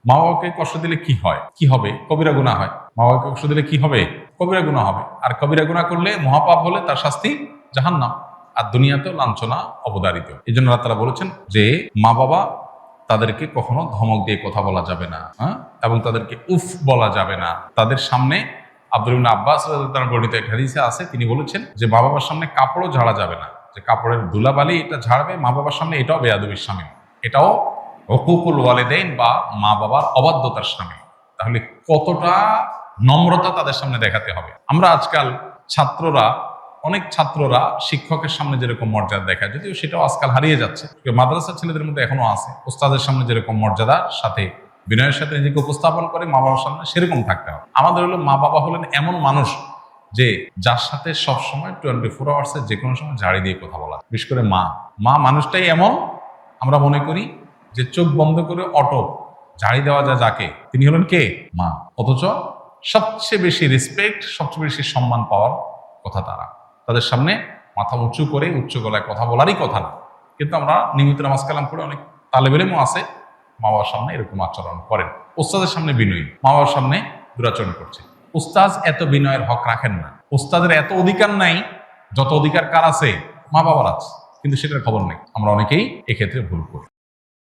মা বাবাকে কষ্ট দিলে কি হয়, কি হবে? কবিরা গুনাহ হয়। মা বাবাকে কষ্ট দিলে কি হবে? কবিরা গুনাহ হবে। আর কবিরা গুনাহ করলে, মহাপাপ হলে তার শাস্তি জাহান্নাম, আর দুনিয়াতেও লাঞ্ছনা অবধারিত। এই জন্য আল্লাহ তাআলা বলেছেন যে মা বাবা তাদেরকে কখনো ধমক দিয়ে কথা বলা যাবে না, এবং তাদেরকে উফ বলা যাবে না। তাদের সামনে আব্দুল ইবনে আব্বাস রাদিয়াল্লাহু তাআলা বর্ণিত এক হাদিসে আছে, তিনি বলেছেন যে মা বাবার সামনে কাপড়ও ঝাড়া যাবে না, যে কাপড়ের ধুলাবালি এটা ঝাড়বে মা বাবার সামনে, এটাও বেয়াদবির শামিল, এটাও হুকুকুল ওয়ালিদাইন বা মা বাবার অবাধ্যতার শামিল। তাহলে কতটা নম্রতা তাদের সামনে দেখাতে হবে। আমরা আজকাল অনেক ছাত্ররা শিক্ষকের সামনে যেরকম মর্যাদা দেখায়, যদিও সেটাও আজকাল হারিয়ে যাচ্ছে, মাদ্রাসার ছেলেদের মধ্যে এখনো আছে, ওস্তাদের সামনে যেরকম মর্যাদার সাথে বিনয়ের সাথে নিজেকে উপস্থাপন করে মা বাবার সামনে সেরকম থাকতে হবে। আমাদের হলো মা বাবা হলেন এমন মানুষ যে যার সাথে সবসময় 24 আওয়ার্সে যে কোনো সময় ঝাড়ি দিয়ে কথা বলা। বিশেষ করে মা মানুষটাই এমন, আমরা মনে করি যে চোখ বন্ধ করে অটো ঝাড়ি দেওয়া যায় যাকে, তিনি হলেন কে? মা। অথচ সবচেয়ে বেশি রেসপেক্ট, সবচেয়ে বেশি সম্মান পাওয়ার কথা তাদের সামনে মাথা উঁচু করে উচ্চ গলায় কথা বলারই কথা না। কিন্তু আমরা নিয়মিত নামাজ কালাম করে অনেক তালেবের এলেমও আছে মা বাবার সামনে এরকম আচরণ করেন। ওস্তাদের সামনে বিনয়ী, মা বাবার সামনে দুরাচরণ করছে। ওস্তাদ এত বিনয়ের হক রাখেন না। ওস্তাদের এত অধিকার নাই যত অধিকার কার আছে? মা বাবার আছে, কিন্তু সেটার খবর নেই। আমরা অনেকেই এক্ষেত্রে ভুল করি।